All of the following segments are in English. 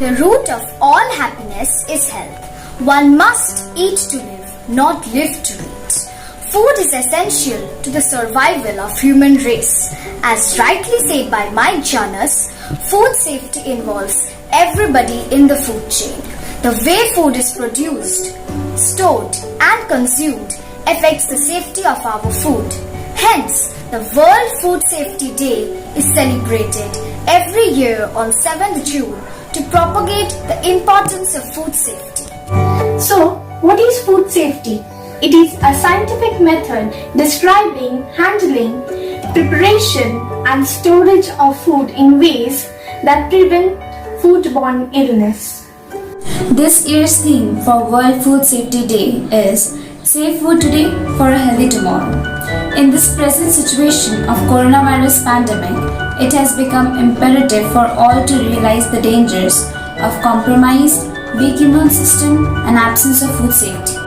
The root of all happiness is health. One must eat to live, not live to eat. Food is essential to the survival of human race. As rightly said by Mike Jonas, food safety involves everybody in the food chain. The way food is produced, stored and consumed affects the safety of our food. Hence, the World Food Safety Day is celebrated every year on 7th June to propagate the importance of food safety. So, what is food safety? It is a scientific method describing handling, preparation and storage of food in ways that prevent food-borne illness. This year's theme for World Food Safety Day is Safe Food Today for a Healthy Tomorrow. In this present situation of coronavirus pandemic, it has become imperative for all to realize the dangers of compromised, weak immune system and absence of food safety.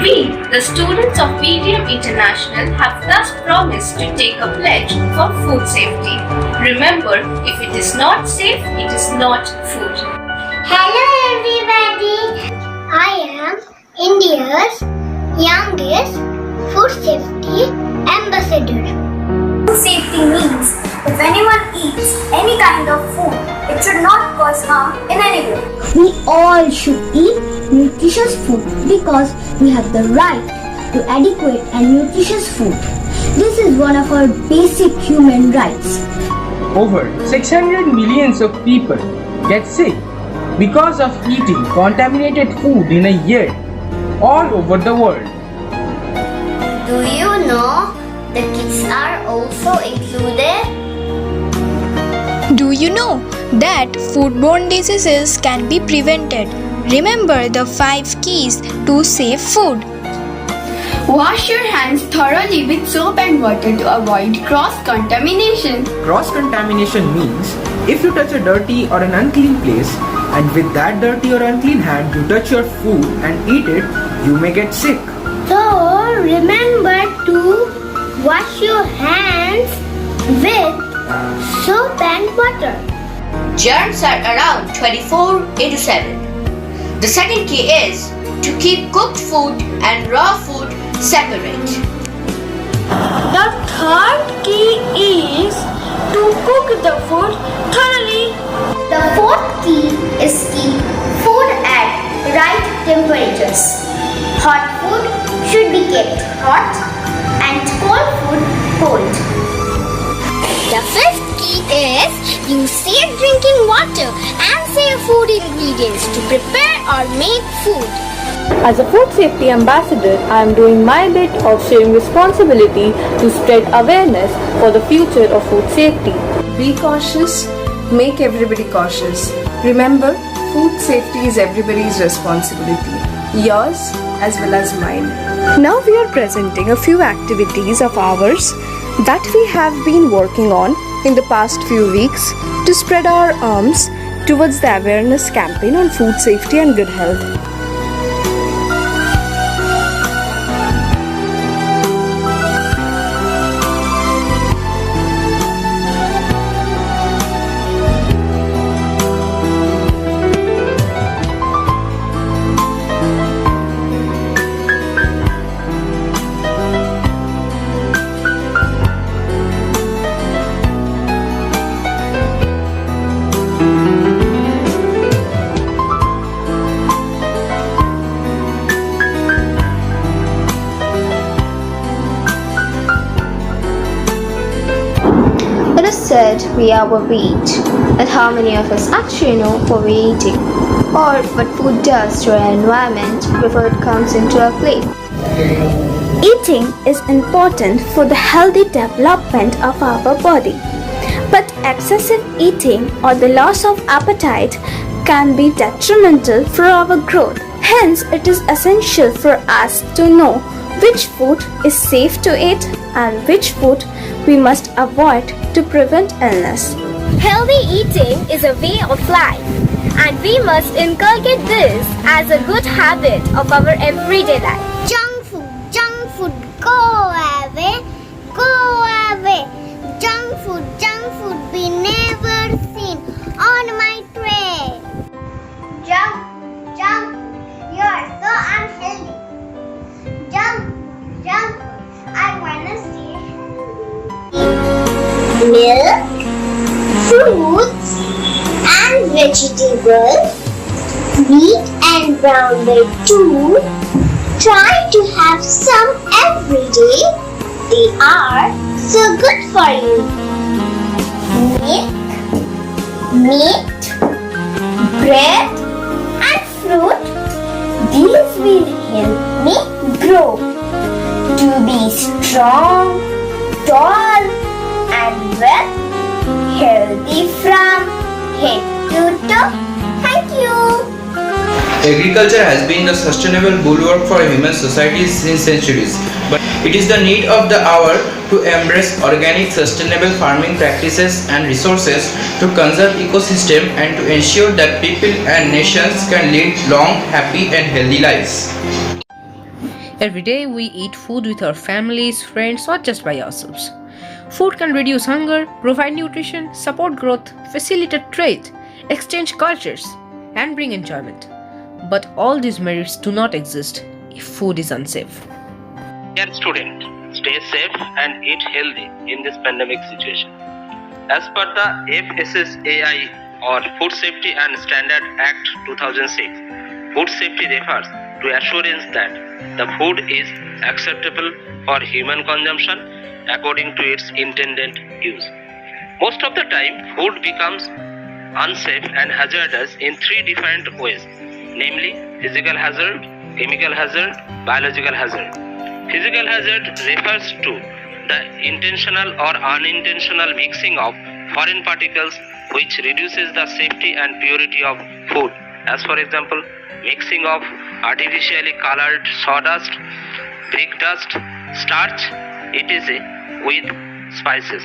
We, the students of B.D.M.International, have thus promised to take a pledge for food safety. Remember, if it is not safe, it is not food. Hello everybody, I am India's youngest food safety ambassador. Food safety means if anyone eats any kind of food, it should not cause harm in any way. We all should eat nutritious food because we have the right to adequate and nutritious food. This is one of our basic human rights. Over 600 millions of people get sick because of eating contaminated food in a year all over the world. Do you know the kids are also included? Do you know that foodborne diseases can be prevented? Remember the 5 keys to safe food. Wash your hands thoroughly with soap and water to avoid cross-contamination. Cross-contamination means if you touch a dirty or an unclean place and with that dirty or unclean hand you touch your food and eat it, you may get sick. So remember to wash your hands with soap and water. Germs are around 24/7. The second key is to keep cooked food and raw food separate. The third key is to cook the food thoroughly. The fourth key is keep food at right temperatures. Hot food should be kept hot and cold food cold. The fifth key is use safe drinking water and safe food ingredients to prepare or make food. As a food safety ambassador, I am doing my bit of sharing responsibility to spread awareness for the future of food safety. Be cautious, make everybody cautious. Remember, food safety is everybody's responsibility, yours as well as mine. Now we are presenting a few activities of ours that we have been working on in the past few weeks to spread our arms towards the awareness campaign on food safety and good health. It is said we are what we eat, but how many of us actually know what we're eating, or what food does to our environment before it comes into our plate? Eating is important for the healthy development of our body, but excessive eating or the loss of appetite can be detrimental for our growth. Hence, it is essential for us to know which food is safe to eat and which food we must avoid to prevent illness. Healthy eating is a way of life, and we must inculcate this as a good habit of our everyday life. Junk food, go away, go away. Junk food be never seen on my tray. milk, fruits and vegetables, wheat and brown bread too. Try to have some every day. They are so good for you. Milk, meat, bread and fruit, these will help me grow to be strong, tall and well, healthy from head to toe. Thank you. Agriculture has been the sustainable bulwark for human societies since centuries, but it is the need of the hour to embrace organic sustainable farming practices and resources to conserve ecosystem and to ensure that people and nations can lead long, happy and healthy lives. Every day we eat food with our families, friends or just by ourselves. Food can reduce hunger, provide nutrition, support growth, facilitate trade, exchange cultures and bring enjoyment. But all these merits do not exist if food is unsafe. Dear student, stay safe and eat healthy in this pandemic situation. As per the FSSAI or Food Safety and Standard Act 2006, food safety refers to assurance that the food is acceptable for human consumption according to its intended use. Most of the time, food becomes unsafe and hazardous in three different ways, namely physical hazard, chemical hazard, biological hazard. Physical hazard refers to the intentional or unintentional mixing of foreign particles which reduces the safety and purity of food. As for example, mixing of artificially colored sawdust, brick dust, starch, etc. with spices.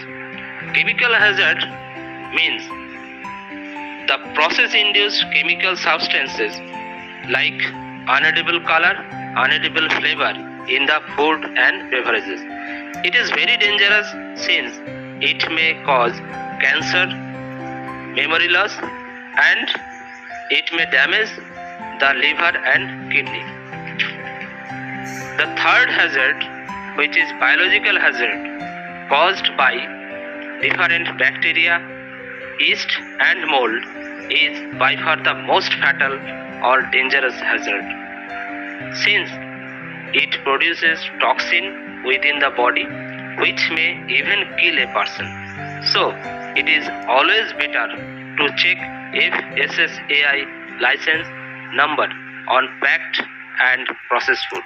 Chemical hazard means the process-induced chemical substances like unedible color, unedible flavor in the food and beverages. It is very dangerous since it may cause cancer, memory loss and it may damage the liver and kidney. The third hazard, which is biological hazard caused by different bacteria, yeast and mold, is by far the most fatal or dangerous hazard, since it produces toxin within the body which may even kill a person. So, it is always better to check FSSAI license number on packed and processed food.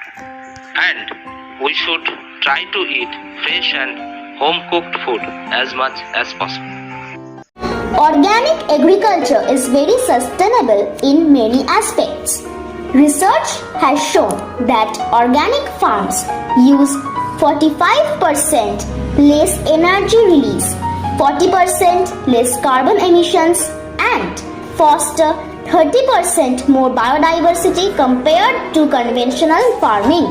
And we should try to eat fresh and home-cooked food as much as possible. Organic agriculture is very sustainable in many aspects. Research has shown that organic farms use 45% less energy release, 40% less carbon emissions, and foster 30% more biodiversity compared to conventional farming.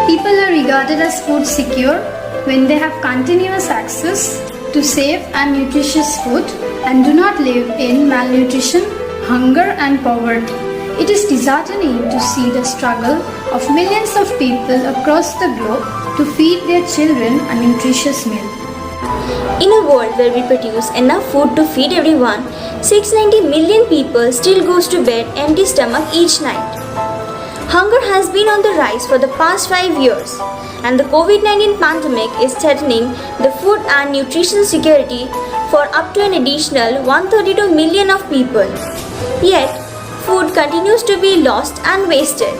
People are regarded as food secure when they have continuous access to safe and nutritious food and do not live in malnutrition, hunger and poverty. It is disheartening to see the struggle of millions of people across the globe to feed their children a nutritious meal. In a world where we produce enough food to feed everyone, 690 million people still goes to bed empty stomach each night. Hunger has been on the rise for the past 5 years, and the COVID-19 pandemic is threatening the food and nutrition security for up to an additional 132 million of people. Yet, food continues to be lost and wasted.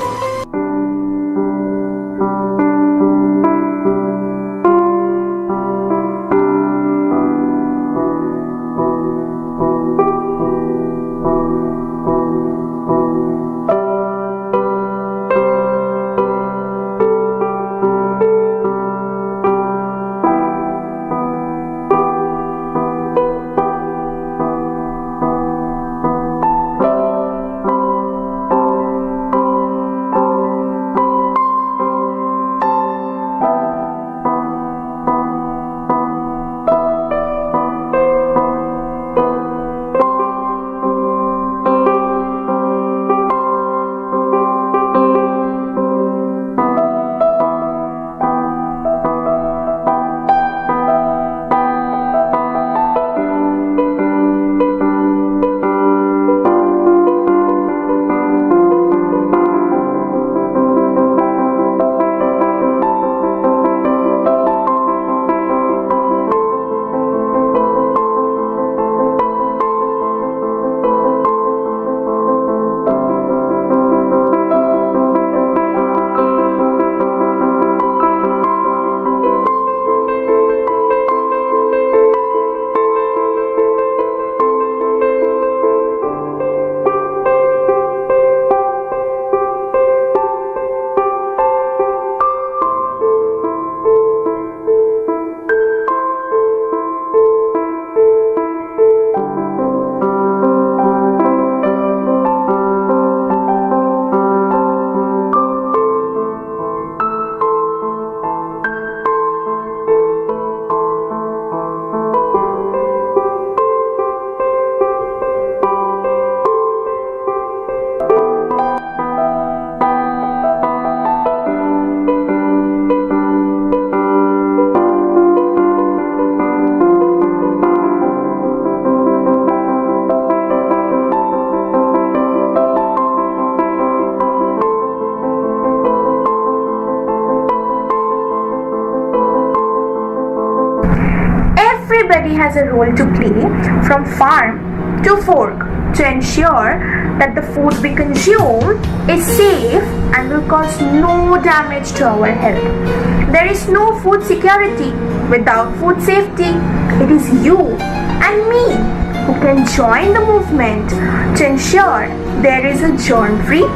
Everybody has a role to play, from farm to fork, to ensure that the food we consume is safe and will cause no damage to our health. There is no food security without food safety. It is you and me who can join the movement to ensure there is a germ-free,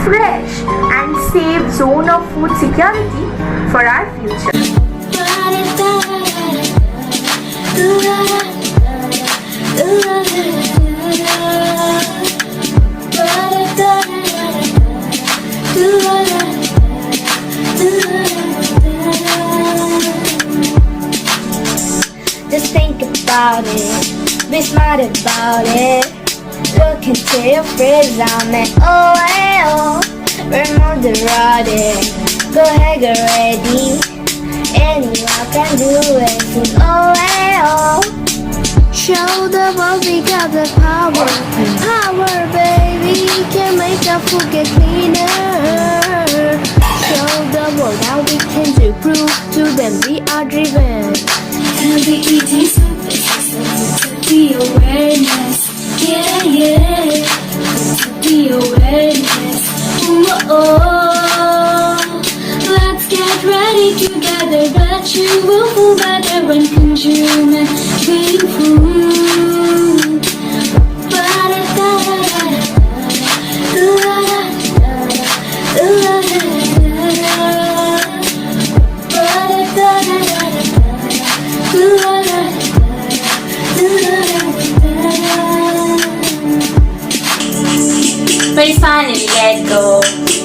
fresh and safe zone of food security for our future. Just think about it, be smart about it. Look into your fridge, I'm an oh, remove the rotted. Go ahead, get ready. Anyone can do it, oh. Show the world we got the power, baby, can make our food get cleaner. Show the world how we can do, prove to them we are driven. Healthy eating services, the awareness, yeah, the awareness, let's get ready together, but you will feel better when consuming clean food. But finally let go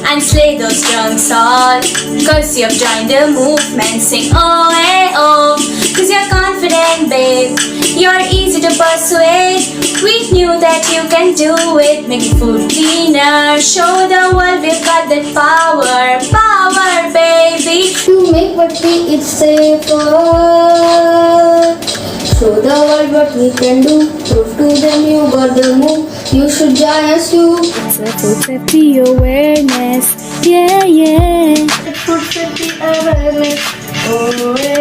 and slay those drunks all, cause you've joined the movement. Sing oh, hey, oh, cause you're confident, babe, you're easy to persuade. We knew that you can do it. Make food cleaner, show the world we've got that power, baby. To make what we eat safer, show the world what we can do. Prove to them you got the move. You should join us too. It's a food safety awareness, yeah. Food safety awareness, oh yeah.